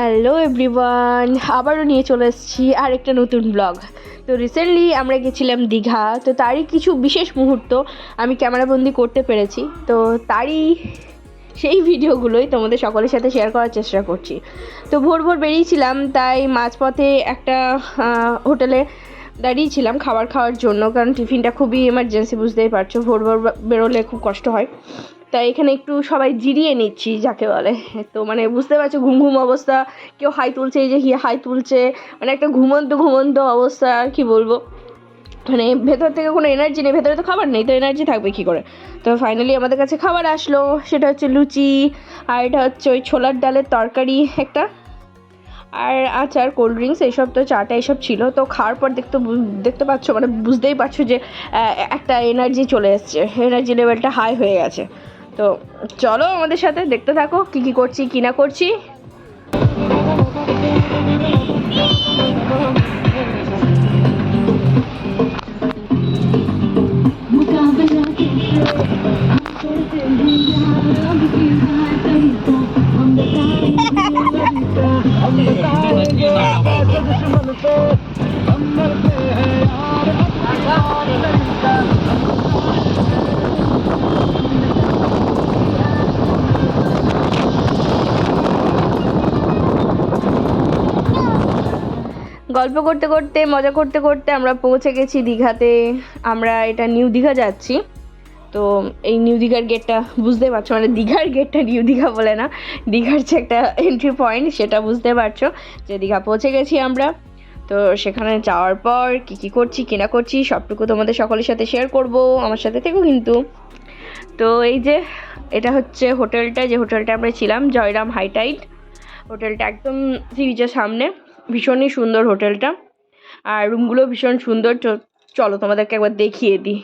Hello everyone, আবারও নিয়ে চলে এসেছি আরেকটা নতুন ব্লগ। তো রিসেন্টলি আমরা গেছিলাম দীঘা, তো তারই কিছু বিশেষ মুহূর্ত আমি ক্যামেরাবন্দি করতে পেরেছি। তো তারই সেই ভিডিওগুলোই তোমাদের সকলের সাথে শেয়ার করার চেষ্টা করছি। তো ভোর ভোর বেরিয়েছিলাম, তাই মাঝপথে একটা হোটেলে দাঁড়িয়েছিলাম খাবার খাওয়ার জন্য, কারণ টিফিনটা খুবই এমার্জেন্সি, বুঝতেই পারছো ভোর ভোর বেরোলে খুব কষ্ট হয়। তাই এখানে একটু সবাই জিরিয়ে নিচ্ছি যাকে বলে। তো মানে বুঝতে পারছো ঘুম ঘুম অবস্থা, কেউ হাই তুলছে, এই যে হাই তুলছে, মানে একটা ঘুমন্ত ঘুমন্ত অবস্থা। আর কি বলবো, মানে ভেতর থেকে কোনো এনার্জি নেই, ভেতরে তো খাবার নেই, তো এনার্জি থাকবে কী করে। তো ফাইনালি আমাদের কাছে খাবার আসলো, সেটা হচ্ছে লুচি, আর এটা হচ্ছে ওই ছোলার ডালের তরকারি একটা, আর আচার, কোল্ড ড্রিঙ্কস, এইসব। তো চাটা এইসব ছিল। তো খাওয়ার পর দেখতে পাচ্ছ, মানে বুঝতেই পারছো যে একটা এনার্জি চলে এসছে, এনার্জি লেভেলটা হাই হয়ে গেছে। তো চলো আমাদের সাথে দেখতে থাকো কী কী করছি কী না করছি। গল্প করতে করতে, মজা করতে করতে আমরা পৌঁছে গেছি দীঘাতে। আমরা এটা নিউ দীঘা যাচ্ছি। তো এই নিউ দীঘার গেটটা বুঝতে পারছো, মানে দীঘার গেটটা নিউ দীঘা বলে না, দীঘার যে একটা এন্ট্রি পয়েন্ট সেটা বুঝতে পারছো, যে দীঘা পৌঁছে গেছি আমরা। তো সেখানে যাওয়ার পর কী করছি কী না করছি সবটুকু তোমাদের সকলের সাথে শেয়ার করব, আমার সাথে থেকো কিন্তু। তো এই যে এটা হচ্ছে হোটেলটা, যে হোটেলটা আমরা ছিলাম, জয়রাম হাইটাইড হোটেলটা, একদম সি বিচের সামনে। ভীষণই সুন্দর হোটেলটা, আর রুমগুলো ভীষণ সুন্দর। চলো তোমাদেরকে একবার দেখিয়ে দিই।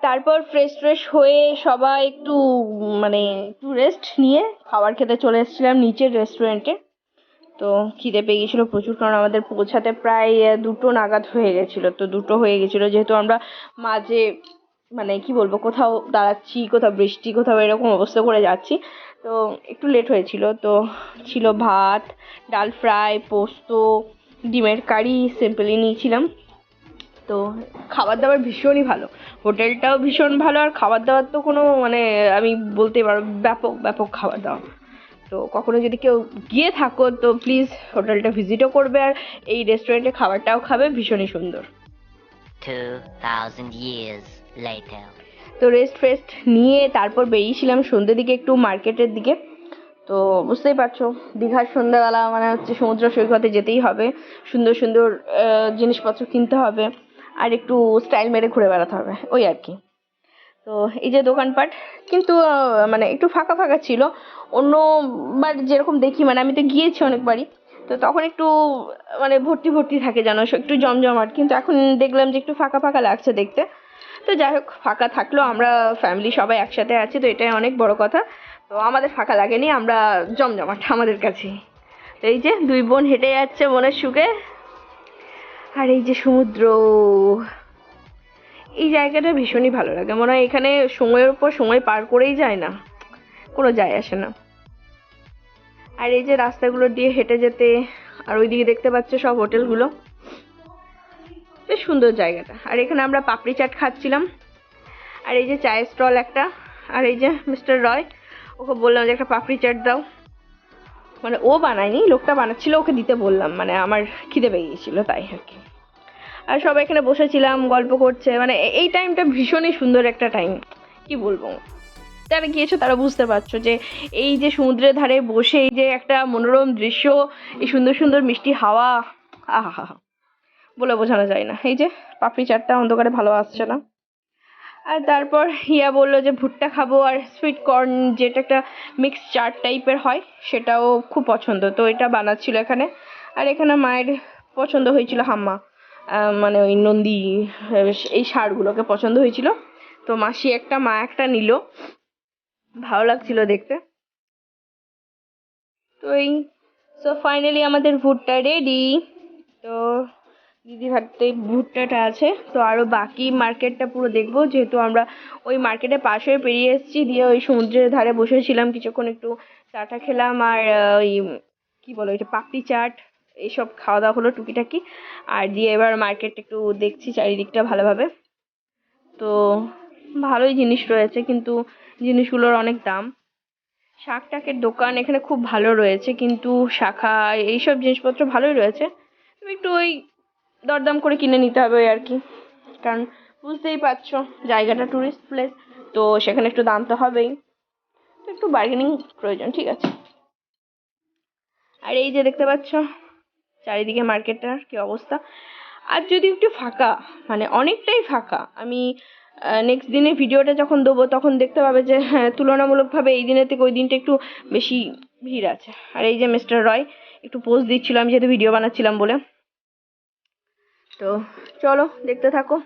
তারপর ফ্রেশ হয়ে সবাই একটু মানে একটু রেস্ট নিয়ে খাবার খেতে চলে এসেছিলাম নিচের রেস্টুরেন্টে। তো খিদে পেয়ে গেছিলো প্রচুর, কারণ আমাদের পৌঁছাতে প্রায় 2টো নাগাদ হয়ে গেছিলো। তো 2টো হয়ে গেছিলো, যেহেতু আমরা মাঝে মানে কি বলবো, কোথাও দাঁড়াচ্ছি, কোথাও বৃষ্টি, কোথাও এরকম অবস্থা করে যাচ্ছি, তো একটু লেট হয়েছিল। তো ছিল ভাত, ডাল ফ্রাই, পোস্ত, ডিমের কারি, সিম্পলি নিয়েছিলাম। তো খাবার দাবার ভীষণই ভালো, হোটেলটাও ভীষণ ভালো, আর খাবার দাবার তো কোনো মানে আমি বলতেই পারো ব্যাপক ব্যাপক খাবার দাবার। তো কখনো যদি কেউ গিয়ে থাকো তো প্লিজ হোটেলটা ভিজিটও করবে, আর এই রেস্টুরেন্টে খাবারটাও খাবে, ভীষণই সুন্দর। 2000 years later. তো রেস্ট নিয়ে তারপর বেরিয়েছিলাম সন্ধ্যের দিকে একটু মার্কেটের দিকে। তো বুঝতেই পারছো দীঘার সন্ধ্যাবেলা মানে হচ্ছে সমুদ্র সৈকতে যেতেই হবে, সুন্দর সুন্দর জিনিসপত্র কিনতে হবে, আর একটু স্টাইল মেরে ঘুরে বেড়াতে হবে, ওই আর কি। তো এই যে দোকানপাট, কিন্তু মানে একটু ফাঁকা ফাঁকা ছিল। অন্যবার যেরকম দেখি, মানে আমি তো গিয়েছি অনেকবারই, তো তখন একটু মানে ভর্তি ভর্তি থাকে জানো, একটু জমজমাট, কিন্তু এখন দেখলাম যে একটু ফাঁকা ফাঁকা লাগছে দেখতে। তো যাই হোক, ফাঁকা থাকলেও আমরা ফ্যামিলি সবাই একসাথে আছি, তো এটাই অনেক বড় কথা। তো আমাদের ফাঁকা লাগেনি, আমরা জমজমাট আমাদের কাছে। তো এই যে দুই বোন হেঁটে যাচ্ছে মনের সুখে, আর এই যে সমুদ্র, এই জায়গাটা ভীষণই ভালো লাগে, মনে হয় এখানে সময়ের উপর সময় পার করেই যায় না, কোনো যায় আসে না। আর এই যে রাস্তাগুলো দিয়ে হেঁটে যেতে, আর ওইদিকে দেখতে পাচ্ছ সব হোটেলগুলো, বেশ সুন্দর জায়গাটা। আর এখানে আমরা পাপড়ি চাট খাচ্ছিলাম, আর এই যে চায়ের স্টল একটা, আর এই যে মিস্টার রয়, ওকে বললাম যে একটা পাপড়ি চাট দাও, মানে ও বানায়নি, লোকটা বানাচ্ছিল, ওকে দিতে বললাম, মানে আমার খিদে পেয়ে গিয়েছিল তাই আর কি। আর সবাই এখানে বসেছিলাম, গল্প করছে, মানে এই টাইমটা ভীষণই সুন্দর একটা টাইম, কি বলবো। যারা গিয়েছো তারা বুঝতে পারছো যে এই যে সমুদ্রের ধারে বসে এই যে একটা মনোরম দৃশ্য, এই সুন্দর সুন্দর মিষ্টি হাওয়া, আহা, বলে বোঝানো যায় না। এই যে পাপড়ি চাটটা অন্ধকারে ভালো আসছে না। আর তারপর হিয়া বললো যে ভুট্টা খাবো, আর সুইট কর্ন যেটা একটা মিক্স চাট টাইপের হয়, সেটাও খুব পছন্দ, তো এটা বানাচ্ছিল এখানে। আর এখানে মায়ের পছন্দ হয়েছিল হাম্মা, মানে ওই নন্দী, এই ষাঁড়গুলোকে পছন্দ হয়েছিল, তো মাসি একটা মা একটা নিল, ভালো লাগছিল দেখতে। তো এই সো ফাইনালি আমাদের ভুট্টা রেডি। তো দিদির হাতে ভুট্টাটা আছে, তো আরও বাকি মার্কেটটা পুরো দেখবো, যেহেতু আমরা ওই মার্কেটের পাশ হয়ে পেরিয়ে এসেছি, দিয়ে ওই সমুদ্রের ধারে বসেছিলাম কিছুক্ষণ, একটু চাটা খেলাম, আর ওই কী বলো এটা পাপড়ি চাট, এইসব খাওয়া দাওয়া হলো টুকিটাকি, আর দিয়ে এবার মার্কেট একটু দেখছি চারিদিকটা ভালোভাবে। তো ভালোই জিনিস রয়েছে, কিন্তু জিনিসগুলোর অনেক দাম। শাক টাকের দোকান এখানে খুব ভালো রয়েছে, কিন্তু শাখা এইসব জিনিসপত্র ভালোই রয়েছে, তবে একটু ওই দরদাম করে কিনে নিতে হবে ওই আর কি, কারণ বুঝতেই পারছো জায়গাটা টুরিস্ট প্লেস, তো সেখানে একটু দাম তো হবেই, তো একটু বার্গেনিং প্রয়োজন, ঠিক আছে। আর এই যে দেখতে পাচ্ছ চারিদিকে মার্কেটটার কি অবস্থা, আর যদি একটু ফাঁকা, মানে অনেকটাই ফাঁকা, আমি নেক্সট দিনে ভিডিওটা যখন দেবো তখন দেখতে পাবে যে হ্যাঁ তুলনামূলকভাবে এই দিনের থেকে ওই দিনটা একটু বেশি ভিড় আছে। আর এই যে মিস্টার রয় একটু পোজ দিচ্ছিল, আমি যেহেতু ভিডিও বানাচ্ছিলাম বলে। তো চলো দেখতে থাকো।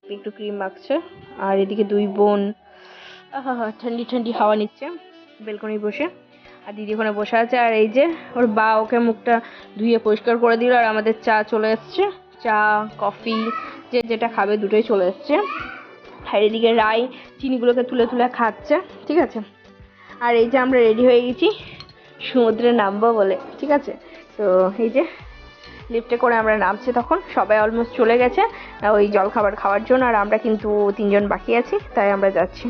একটু ক্রিম মাখছে, আর এদিকে দুই বোন আহা ঠান্ডি ঠান্ডি হাওয়া নিচ্ছে বেলকনি বসে, আর দিদি ওখানে বসে আছে, আর এই যে ওর বা ওকে মুখটা ধুয়ে পরিষ্কার করে দিল, আর আমাদের চা চলে এসছে, চা কফি যে যেটা খাবে দুটোই চলে এসছে। আর এদিকে রাই চিনিগুলোকে তুলে তুলে খাচ্ছে, ঠিক আছে। আর এই যে আমরা রেডি হয়ে গেছি সমুদ্রে নামবো বলে, ঠিক আছে। তো এই যে লিফটে করে আমরা নামছি, তখন সবাই অলমোস্ট চলে গেছে ওই জলখাবার খাওয়ার জন্য, আর আমরা কিন্তু তিনজন বাকি আছি, তাই আমরা যাচ্ছি।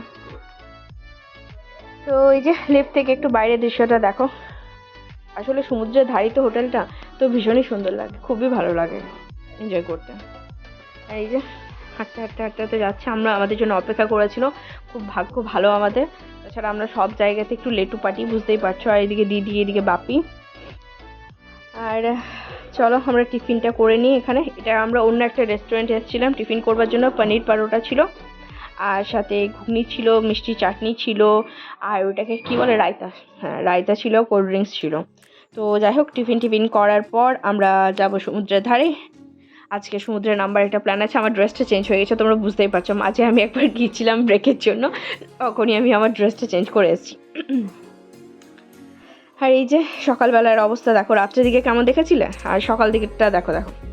তো এই যে লিফট থেকে একটু বাইরের দৃশ্যটা দেখো, আসলে সমুদ্রের ধারেই তো হোটেলটা, তো ভীষণই সুন্দর লাগে, খুবই ভালো লাগে এনজয় করতে। আর এই যে হাঁটতে হাঁটতে হাঁটতে হাঁটতে যাচ্ছে, আমরা আমাদের জন্য অপেক্ষা করেছিল, খুব ভাগ্য ভালো আমাদের, তাছাড়া আমরা সব জায়গাতে একটু লেটু পাটি, বুঝতেই পারছো। আর এদিকে দিদি, এদিকে বাপি। আর চলো আমরা টিফিনটা করে নিই এখানে, এটা আমরা অন্য একটা রেস্টুরেন্টে এসেছিলাম টিফিন করবার জন্য, পনির পরোটা ছিল, আর সাথে ঘুগনি ছিল, মিষ্টি চাটনি ছিল, আর ওটাকে কি বলে রায়তা, হ্যাঁ রায়তা ছিল, কোল্ড ড্রিঙ্কস ছিল। তো যাই হোক টিফিন করার পর আমরা যাব সমুদ্রের ধারে, আজকে সমুদ্রের নাম্বার একটা প্ল্যান আছে। আমার ড্রেসটা চেঞ্জ হয়ে গেছে, তোমরা বুঝতেই পারছো। মাঝে আমি একবার গিয়েছিলাম ব্রেকের জন্য, তখনই আমি আমার ড্রেসটা চেঞ্জ করে এসেছি। আর এই যে সকালবেলার অবস্থা দেখো, রাত্রের দিকে কেমন দেখেছিলে, আর সকাল দিকেরটা দেখো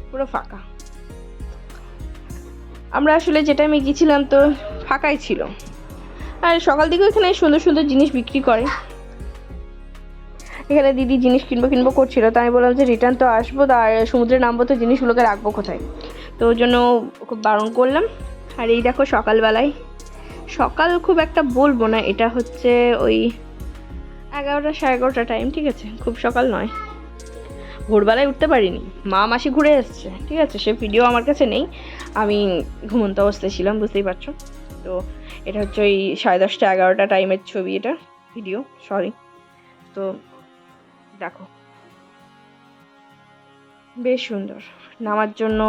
পুরো ফাঁকা। আমরা আসলে যে টাইমে গিয়েছিলাম তো ফাঁকাই ছিল। আর সকাল দিকে এখানে সুন্দর সুন্দর জিনিস বিক্রি করে। এখানে দিদি জিনিস কিনবো করছিল, তাই আমি বললাম যে রিটার্ন তো আসবো, আর সমুদ্রে নামবো, তো জিনিসগুলোকে রাখবো কোথায়, তো ওই জন্য খুব বারণ করলাম। আর এই দেখো সকালবেলায়, সকাল খুব একটা বলবো না, এটা হচ্ছে ওই 11টা 11:30 টাইম, ঠিক আছে, খুব সকাল নয়। ভোরবেলায় উঠতে পারিনি, মা মাসি ঘুরে এসছে, ঠিক আছে, সে ভিডিও আমার কাছে নেই, আমি ঘুমন্ত অবস্থায় ছিলাম, বুঝতেই পারছো। তো এটা হচ্ছে ওই 10:30 11টা টাইমের ছবি, এটা ভিডিও, সরি। তো দেখো বেশ সুন্দর। নামার জন্য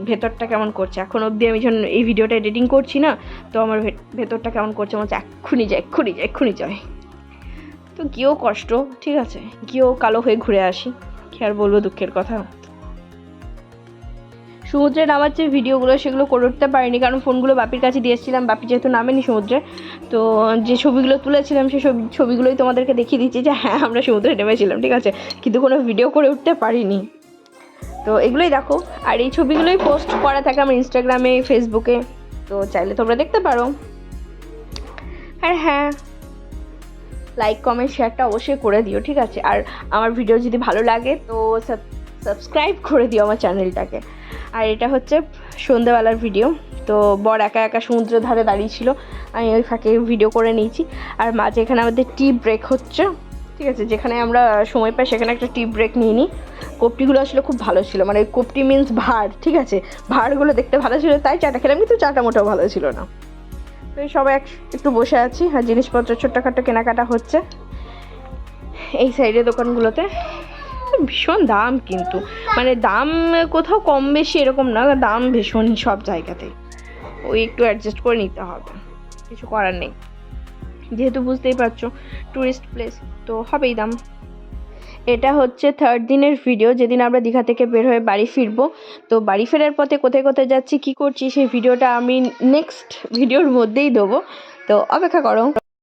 ভেতরটা কেমন করছে, এখন অবধি আমি যখন এই ভিডিওটা এডিটিং করছি না, তো আমার ভেতরটা কেমন করছে, মনে হচ্ছে এক্ষুনি যায়। তো গিয়েও কষ্ট, ঠিক আছে, গিয়েও কালো হয়ে ঘুরে আসি, কি আর বলবো, দুঃখের কথা। সমুদ্রে নামার যে ভিডিওগুলো সেগুলো করে উঠতে পারিনি, কারণ ফোনগুলো বাপির কাছে দিয়ে এসেছিলাম, বাপি যেহেতু নামেনি সমুদ্রে। তো যে ছবিগুলো তুলেছিলাম সেই ছবিগুলোই তোমাদেরকে দেখিয়ে দিচ্ছি যে হ্যাঁ আমরা সমুদ্রে নেমেছিলাম, ঠিক আছে, কিন্তু কোনো ভিডিও করে উঠতে পারিনি। তো এগুলোই দেখো, আর এই ছবিগুলোই পোস্ট করা থাকে আমার ইনস্টাগ্রামে, ফেসবুকে, তো চাইলে তোমরা দেখতে পারো। আর হ্যাঁ, লাইক কমেন্ট শেয়ারটা অবশ্যই করে দিও, ঠিক আছে, আর আমার ভিডিও যদি ভালো লাগে তো সাবস্ক্রাইব করে দিও আমার চ্যানেলটাকে। আর এটা হচ্ছে সন্ধ্যাবেলার ভিডিও, তো বর একা একা সমুদ্রের ধারে দাঁড়িয়ে ছিল, আমি ওই ফাঁকে ভিডিও করে নিয়েছি। আর মাঝে এখানে আমাদের টি ব্রেক হচ্ছে, ঠিক আছে, যেখানে আমরা সময় পাই সেখানে একটা টি ব্রেক নিয়ে নিই। কোপটিগুলো আসলে খুব ভালো ছিল, মানে কোপটি মিন্স ভাড়, ঠিক আছে, ভাড়গুলো দেখতে ভালো ছিল তাই চাটা খেলাম, কিন্তু চাটা মোটেও ভালো ছিল না। তো এই সবাই একটু বসে আছি, আর জিনিসপত্র ছোট্টখাটো কেনাকাটা হচ্ছে এই সাইডে দোকানগুলোতে। ভীষণ দাম, কিন্তু মানে দাম কোথাও কম বেশি এরকম না, দাম ভীষণই সব জায়গাতেই, ওই একটু অ্যাডজাস্ট করে নিতে হবে, কিছু করার নেই, যেহেতু বুঝতেই পারছো ট্যুরিস্ট প্লেস, তো হবেই দাম। এটা হচ্ছে 3rd দিনের ভিডিও, যেদিন আমরা দীঘা থেকে বের হয়ে বাড়ি ফিরবো। তো বাড়ি ফেরার পথে কোথায় কোথায় যাচ্ছি, কী করছি, সেই ভিডিওটা আমি নেক্সট ভিডিওর মধ্যেই দেবো, তো অপেক্ষা করো।